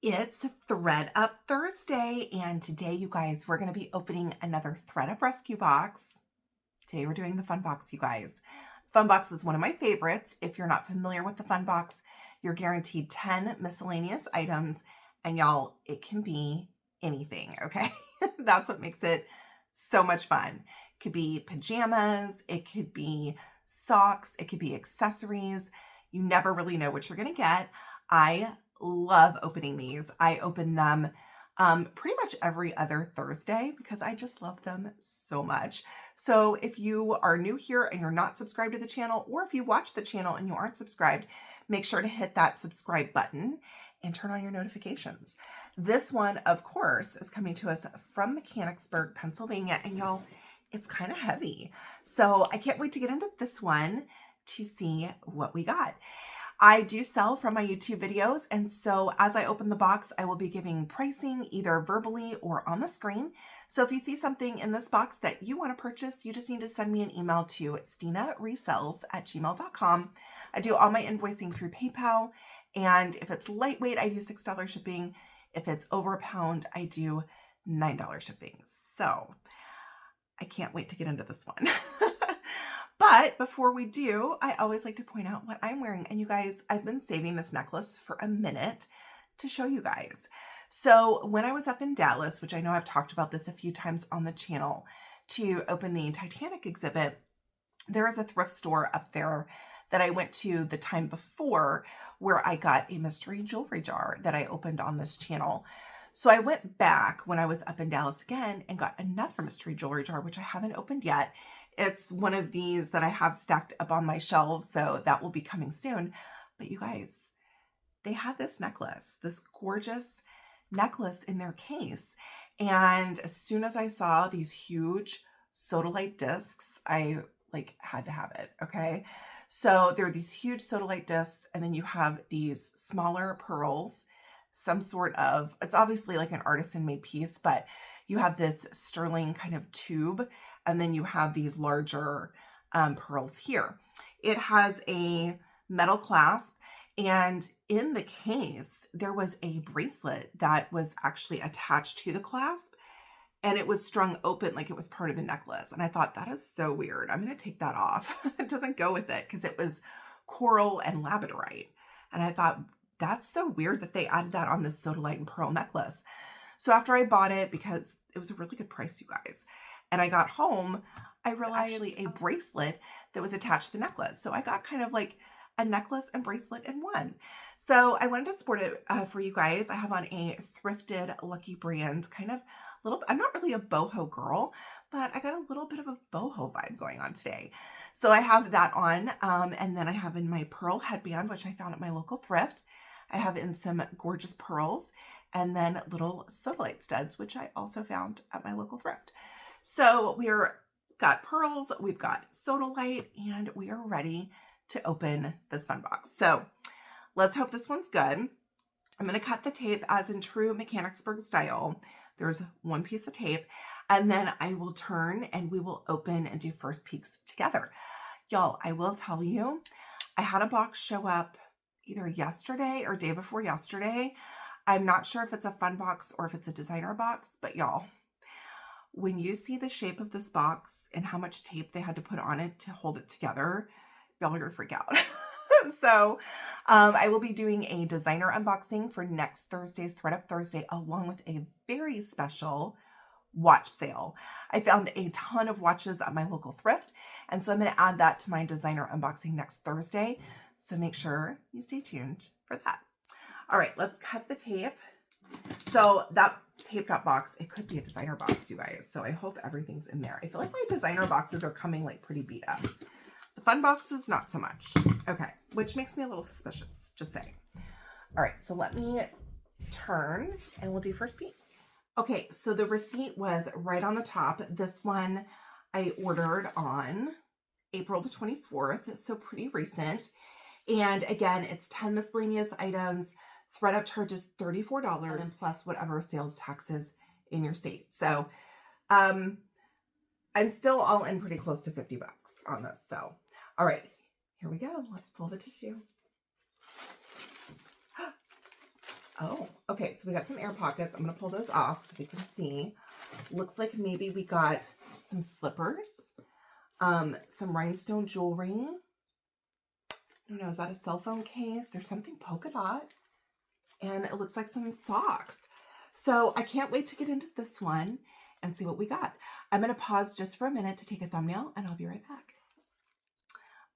It's Thredup Thursday, and today, you guys, we're going to be opening another Thredup Rescue box. Today, we're doing the Fun Box, you guys. Fun Box is one of my favorites. If you're not familiar with the Fun Box, you're guaranteed 10 miscellaneous items, and y'all, it can be anything, okay? That's what makes it so much fun. It could be pajamas, it could be socks, it could be accessories. You never really know what you're going to get. I love opening these. I open them pretty much every other Thursday because I just love them so much. So if you are new here and you're not subscribed to the channel, or if you watch the channel and you aren't subscribed, make sure to hit that subscribe button and turn on your notifications. This one, of course, is coming to us from Mechanicsburg, Pennsylvania, and y'all, it's kind of heavy. So I can't wait to get into this one to see what we got. I do sell from my YouTube videos, and so as I open the box, I will be giving pricing either verbally or on the screen. So if you see something in this box that you want to purchase, you just need to send me an email to stinaresells@gmail.com. I do all my invoicing through PayPal, and if it's lightweight, I do $6 shipping. If it's over a pound, I do $9 shipping. So I can't wait to get into this one. But before we do, I always like to point out what I'm wearing. And you guys, I've been saving this necklace for a minute to show you guys. So when I was up in Dallas, which I know I've talked about this a few times on the channel, to open the Titanic exhibit, there is a thrift store up there that I went to the time before where I got a mystery jewelry jar that I opened on this channel. So I went back when I was up in Dallas again and got another mystery jewelry jar, which I haven't opened yet. It's one of these that I have stacked up on my shelves, so that will be coming soon. But you guys, they had this necklace, this gorgeous necklace in their case. And as soon as I saw these huge sodalite discs, I had to have it, okay? So there are these huge sodalite discs, and then you have these smaller pearls, some sort of, it's obviously like an artisan made piece, but you have this sterling kind of tube, and then you have these larger pearls here. It has a metal clasp, and in the case, there was a bracelet that was actually attached to the clasp, and it was strung open like it was part of the necklace. And I thought, that is so weird. I'm going to take that off. It doesn't go with it because it was coral and labradorite. And I thought, that's so weird that they added that on this sodalite and pearl necklace. So after I bought it, because it was a really good price, you guys, and I got home, I realized actually a bracelet that was attached to the necklace. So I got kind of like a necklace and bracelet in one. So I wanted to sport it for you guys. I have on a thrifted Lucky Brand kind of little, I'm not really a boho girl, but I got a little bit of a boho vibe going on today. So I have that on, and then I have in my pearl headband, which I found at my local thrift. I have in some gorgeous pearls, and then little sodalite studs, which I also found at my local thrift. So got pearls, we've got sodalite, and we are ready to open this fun box. So let's hope this one's good. I'm going to cut the tape as in true Mechanicsburg style. There's one piece of tape, and then I will turn and we will open and do first peeks together. Y'all, I will tell you, I had a box show up either yesterday or day before yesterday. I'm not sure if it's a fun box or if it's a designer box, but y'all, when you see the shape of this box and how much tape they had to put on it to hold it together, y'all are gonna freak out. So I will be doing a designer unboxing for next Thursday's Thredup Thursday, along with a very special watch sale. I found a ton of watches at my local thrift, and so I'm going to add that to my designer unboxing next Thursday. So make sure you stay tuned for that. All right, let's cut the tape. So that taped up box, it could be a designer box, you guys. So I hope everything's in there. I feel like my designer boxes are coming like pretty beat up. The fun boxes, not so much. Okay, which makes me a little suspicious, just saying. All right, so let me turn and we'll do first peeks. Okay, so the receipt was right on the top. This one I ordered on April the 24th, so pretty recent. And again, it's 10 miscellaneous items. Thredup charges $34 plus whatever sales taxes in your state. So I'm still all in pretty close to 50 bucks on this. So, all right, here we go. Let's pull the tissue. Oh, okay. Okay, so we got some air pockets. I'm going to pull those off so we can see. Looks like maybe we got some slippers, some rhinestone jewelry. I don't know, is that a cell phone case? There's something polka dot. And it looks like some socks. So I can't wait to get into this one and see what we got. I'm going to pause just for a minute to take a thumbnail and I'll be right back.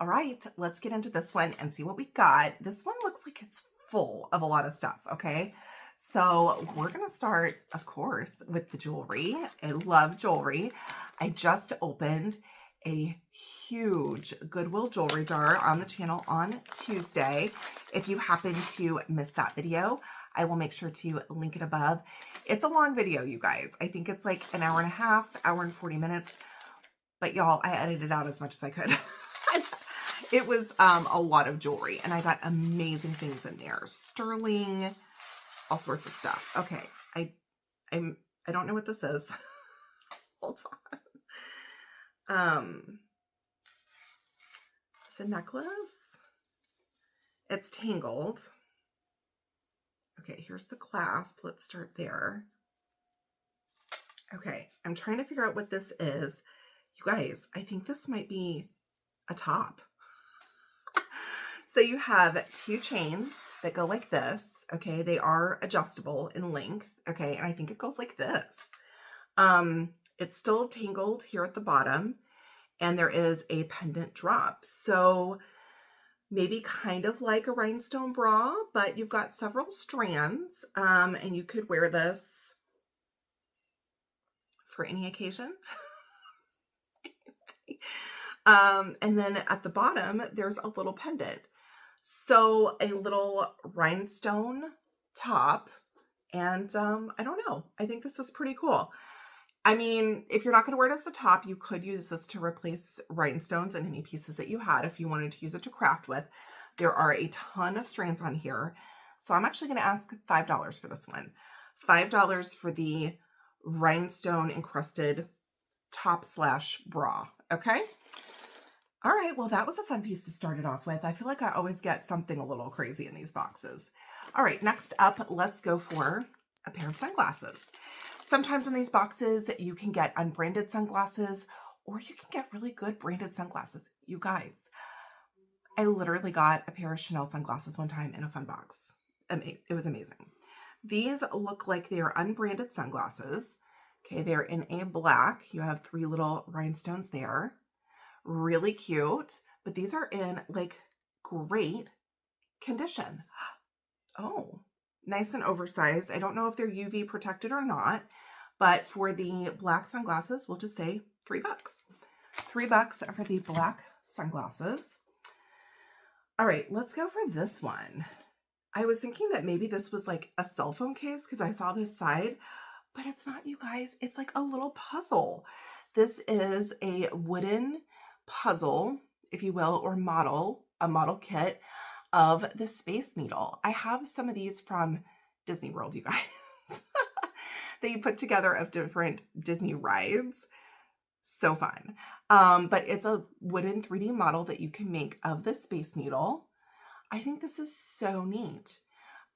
All right, let's get into this one and see what we got. This one looks like it's full of a lot of stuff, okay? So we're going to start, of course, with the jewelry. I love jewelry. I just opened a huge Goodwill jewelry jar on the channel on Tuesday. If you happen to miss that video, I will make sure to link it above. It's a long video, you guys. I think it's like an hour and a half, hour and 40 minutes. But y'all, I edited out as much as I could. It was a lot of jewelry, and I got amazing things in there. Sterling, all sorts of stuff. Okay, I don't know what this is. Hold on. It's a necklace. It's tangled. Okay, here's the clasp. Let's start there. Okay, I'm trying to figure out what this is. You guys, I think this might be a top. So you have two chains that go like this. Okay, they are adjustable in length. Okay, and I think it goes like this. It's still tangled here at the bottom, and there is a pendant drop. So maybe kind of like a rhinestone bra, but you've got several strands, and you could wear this for any occasion. And then at the bottom, there's a little pendant. So a little rhinestone top, and I don't know. I think this is pretty cool. I mean, if you're not going to wear it as a top, you could use this to replace rhinestones in any pieces that you had if you wanted to use it to craft with. There are a ton of strands on here. So I'm actually going to ask $5 for this one. $5 for the rhinestone encrusted top / bra. Okay. All right, well, that was a fun piece to start it off with. I feel like I always get something a little crazy in these boxes. All right, next up, let's go for a pair of sunglasses. Sometimes in these boxes, you can get unbranded sunglasses, or you can get really good branded sunglasses. You guys, I literally got a pair of Chanel sunglasses one time in a fun box. It was amazing. These look like they are unbranded sunglasses. Okay, they're in a black. You have 3 little rhinestones there. Really cute, but these are in like great condition. Oh, nice and oversized. I don't know if they're UV protected or not, but for the black sunglasses, we'll just say $3. $3 for the black sunglasses. All right, let's go for this one. I was thinking that maybe this was like a cell phone case because I saw this side, but it's not, you guys. It's like a little puzzle. This is a wooden puzzle, if you will, or model, a model kit of the Space Needle. I have some of these from Disney World, you guys, that you put together of different Disney rides. So fun. But it's a wooden 3D model that you can make of the Space Needle. I think this is so neat.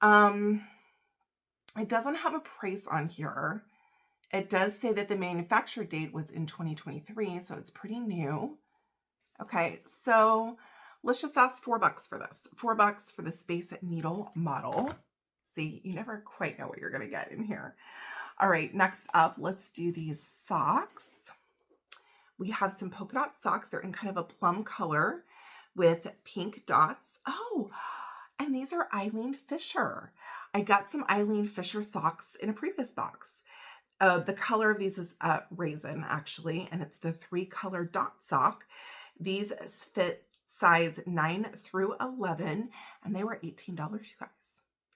It doesn't have a price on here. It does say that the manufacture date was in 2023, so it's pretty new. Okay, so let's just ask $4 for this. $4 for the Space Needle model. See, you never quite know what you're gonna get in here. All right, next up, let's do these socks. We have some polka dot socks. They're in kind of a plum color with pink dots. Oh, and these are EILEEN Fisher. I got some EILEEN Fisher socks in a previous box. The color of these is raisin, actually, and it's the 3-color dot sock. These fit size 9 through 11, and they were $18, you guys.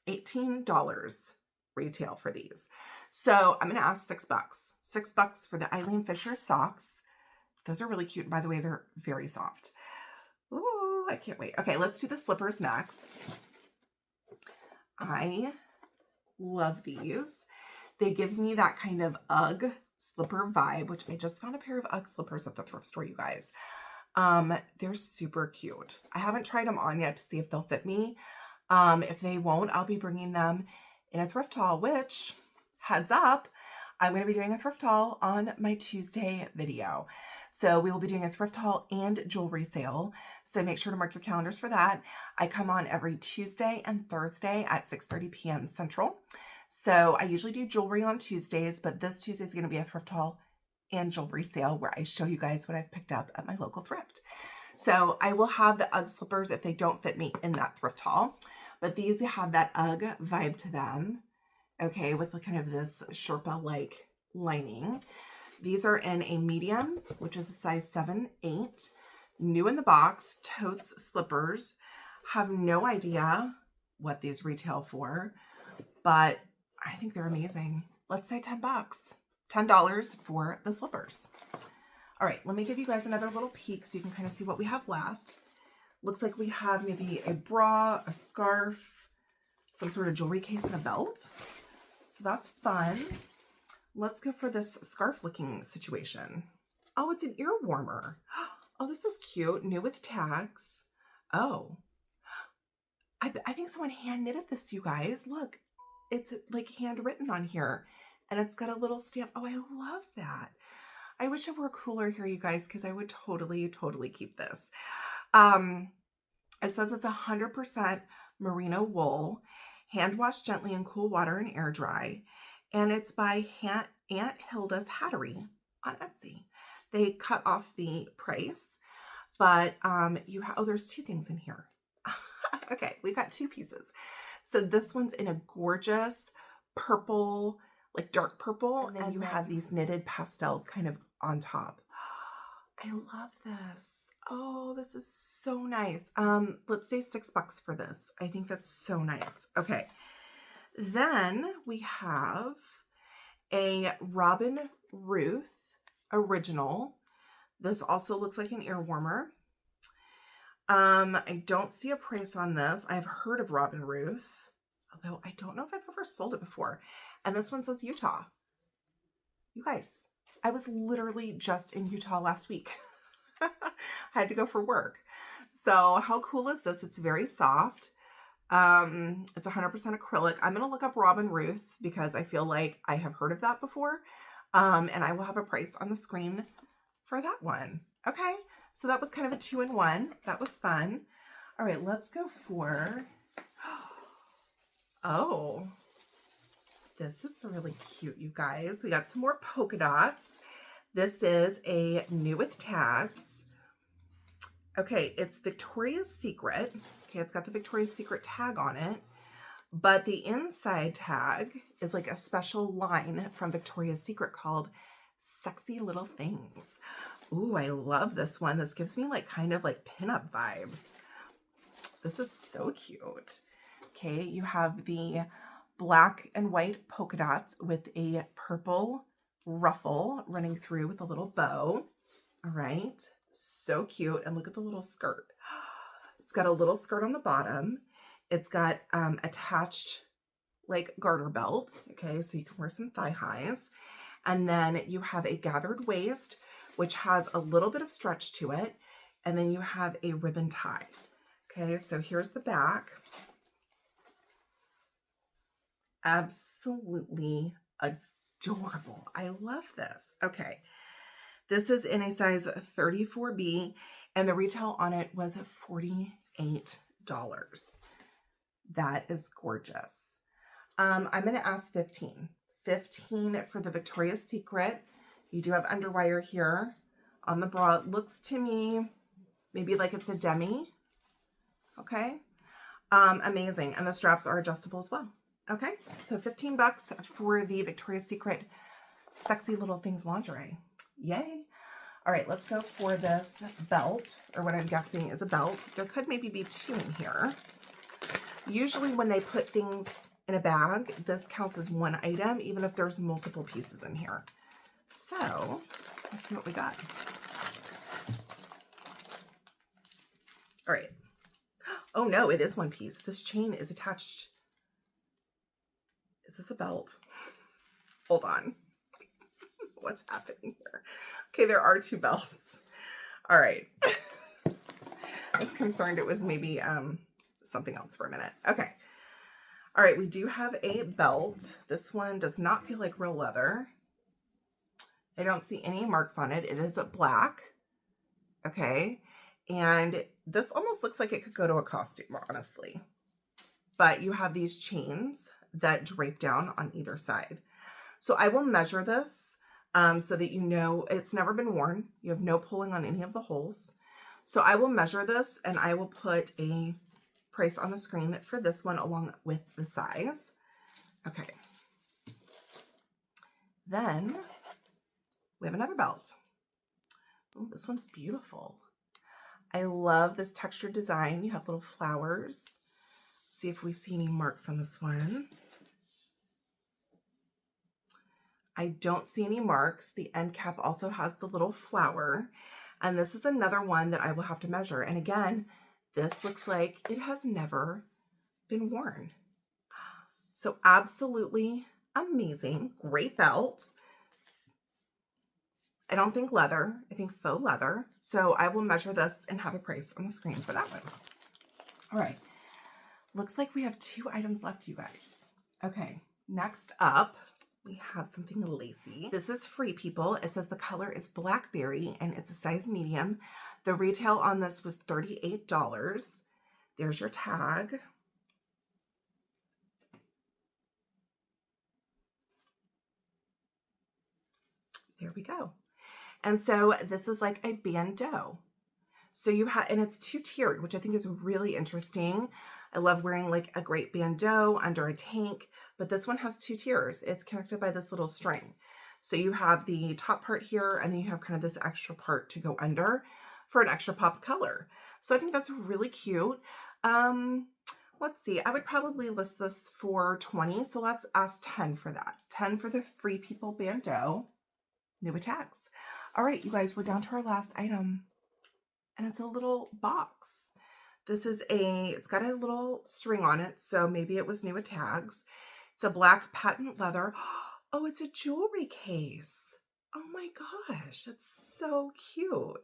$18 retail for these. So I'm going to ask $6. $6 for the EILEEN Fisher socks. Those are really cute. By the way, they're very soft. Ooh, I can't wait. Okay, let's do the slippers next. I love these. They give me that kind of UGG slipper vibe, which I just found a pair of UGG slippers at the thrift store, you guys. They're super cute. I haven't tried them on yet to see if they'll fit me. If they won't, I'll be bringing them in a thrift haul, which, heads up, I'm going to be doing a thrift haul on my Tuesday video. So we will be doing a thrift haul and jewelry sale. So make sure to mark your calendars for that. I come on every Tuesday and Thursday at 6:30 p.m. Central. So I usually do jewelry on Tuesdays, but this Tuesday is going to be a thrift haul and jewelry sale where I show you guys what I've picked up at my local thrift. So I will have the UGG slippers if they don't fit me in that thrift haul, but these have that UGG vibe to them. Okay, with kind of this Sherpa-like lining. These are in a medium, which is a size 7-8. New in the box, totes slippers. Have no idea what these retail for, but I think they're amazing. Let's say 10 bucks. $10 for the slippers. All right, let me give you guys another little peek so you can kind of see what we have left. Looks like we have maybe a bra, a scarf, some sort of jewelry case, and a belt. So that's fun. Let's go for this scarf looking situation. Oh, it's an ear warmer. Oh, this is cute. New with tags. Oh, I think someone hand knitted this, you guys. Look, it's like handwritten on here and it's got a little stamp. Oh, I love that. I wish it were cooler here, you guys, because I would totally keep this. It says it's 100% merino wool, hand washed gently in cool water and air dry. And it's by Aunt Hilda's Hattery on Etsy. They cut off the price, but oh, there's two things in here. Okay, we got two pieces. So this one's in a gorgeous purple, like dark purple, and then you have these knitted pastels kind of on top. I love this. Oh, this is so nice. Let's say $6 for this. I think that's so nice. Okay. Then we have a Robin Ruth original. This also looks like an ear warmer. I don't see a price on this. I've heard of Robin Ruth, although I don't know if I've ever sold it before. And this one says Utah. You guys, I was literally just in Utah last week. I had to go for work. So how cool is this? It's very soft. It's 100% acrylic. I'm going to look up Robin Ruth because I feel like I have heard of that before. And I will have a price on the screen for that one. Okay. So that was kind of a 2-in-1. That was fun. All right, let's go for, oh, this is really cute, you guys. We got some more polka dots. This is a new with tags. Okay, it's Victoria's Secret. Okay, it's got the Victoria's Secret tag on it, but the inside tag is like a special line from Victoria's Secret called Sexy Little Things. Ooh, I love this one. This gives me like kind of like pinup vibes. This is so cute. Okay, you have the black and white polka dots with a purple ruffle running through with a little bow. All right, so cute. And look at the little skirt. It's got a little skirt on the bottom. It's got attached like garter belt. Okay, so you can wear some thigh highs. And then you have a gathered waist, which has a little bit of stretch to it. And then you have a ribbon tie. Okay, so here's the back. Absolutely adorable. I love this. Okay, this is in a size 34B, and the retail on it was $48. That is gorgeous. I'm going to ask 15. 15 for the Victoria's Secret. You do have underwire here on the bra. It looks to me maybe like it's a demi. Okay. Amazing. And the straps are adjustable as well. Okay. So $15 for the Victoria's Secret Sexy Little Things lingerie. Yay. All right, let's go for this belt, or what I'm guessing is a belt. There could maybe be two in here. Usually when they put things in a bag, this counts as one item, even if there's multiple pieces in here. So let's see what we got. All right. Oh no, it is one piece. This chain is attached. Is this a belt? Hold on. What's happening here? Okay, there are two belts. All right. I was concerned it was maybe something else for a minute. Okay. All right, we do have a belt. This one does not feel like real leather. I don't see any marks on it. It is black. Okay. And this almost looks like it could go to a costume, honestly. But you have these chains that drape down on either side. So I will measure this so that you know it's never been worn. You have no pulling on any of the holes. So I will measure this and I will put a price on the screen for this one along with the size. Okay. Then we have another belt. Oh, this one's beautiful. I love this textured design. You have little flowers. Let's see if we see any marks on this one. I don't see any marks. The end cap also has the little flower. And this is another one that I will have to measure. And again, this looks like it has never been worn. So absolutely amazing. Great belt. I don't think leather. I think faux leather. So I will measure this and have a price on the screen for that one. All right. Looks like we have 2 items left, you guys. Okay. Next up, we have something lacy. This is Free People. It says the color is blackberry and it's a size medium. The retail on this was $38. There's your tag. There we go. And so this is like a bandeau. So you have, and it's 2-tiered, which I think is really interesting. I love wearing like a great bandeau under a tank, but this one has 2 tiers. It's connected by this little string. So you have the top part here, and then you have kind of this extra part to go under for an extra pop of color. So I think that's really cute. Let's see, I would probably list this for 20. So let's ask 10 for that. 10 for the Free People bandeau. New tags. All right, you guys, we're down to our last item, and it's a little box. This is it's got a little string on it, so maybe it was new with tags. It's a black patent leather. Oh, it's a jewelry case. Oh my gosh, that's so cute.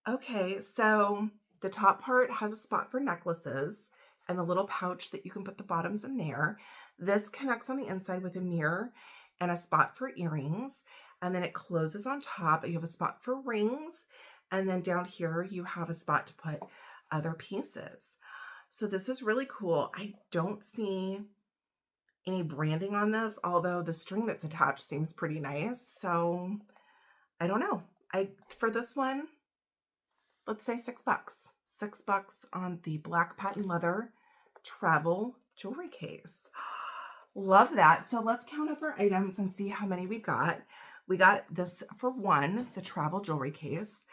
Okay, so the top part has a spot for necklaces and the little pouch that you can put the bottoms in there. This connects on the inside with a mirror and a spot for earrings. And then it closes on top. You have a spot for rings. And then down here, you have a spot to put other pieces. So this is really cool. I don't see any branding on this, although the string that's attached seems pretty nice. So I don't know. For this one, let's say $6. $6 on the black patent leather travel jewelry case. Love that. So let's count up our items and see how many we got. We got this for 1, the travel jewelry case,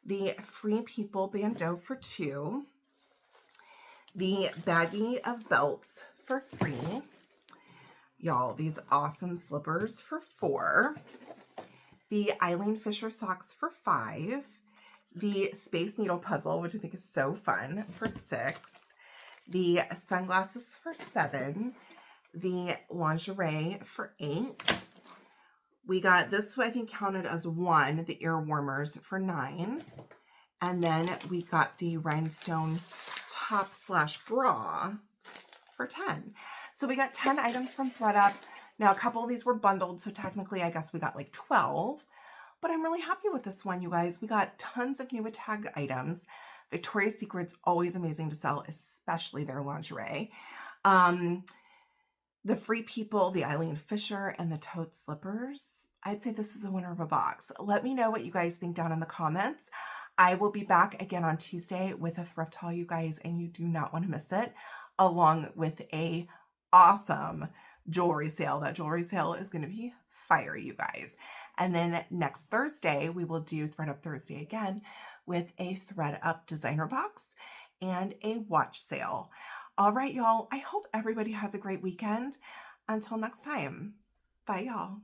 the Free People bandeau for 2, the baggie of belts for 3, y'all, these awesome slippers for 4, the EILEEN Fisher socks for 5, the Space Needle puzzle, which I think is so fun, for 6, the sunglasses for 7, the lingerie for 8. We got this, I think, counted as 1, the ear warmers for 9. And then we got the rhinestone top/bra for 10. So we got 10 items from Thredup. Now, a couple of these were bundled, so technically, I guess we got like 12. But I'm really happy with this one, you guys. We got tons of new tag items. Victoria's Secret's always amazing to sell, especially their lingerie. The Free People, the EILEEN Fisher, and the tote slippers. I'd say this is a winner of a box. Let me know what you guys think down in the comments. I will be back again on Tuesday with a thrift haul, you guys, and you do not want to miss it, along with a awesome jewelry sale. That jewelry sale is going to be fire, you guys. And then next Thursday, we will do Thredup Thursday again with a Thredup designer box and a watch sale. All right, y'all. I hope everybody has a great weekend. Until next time. Bye, y'all.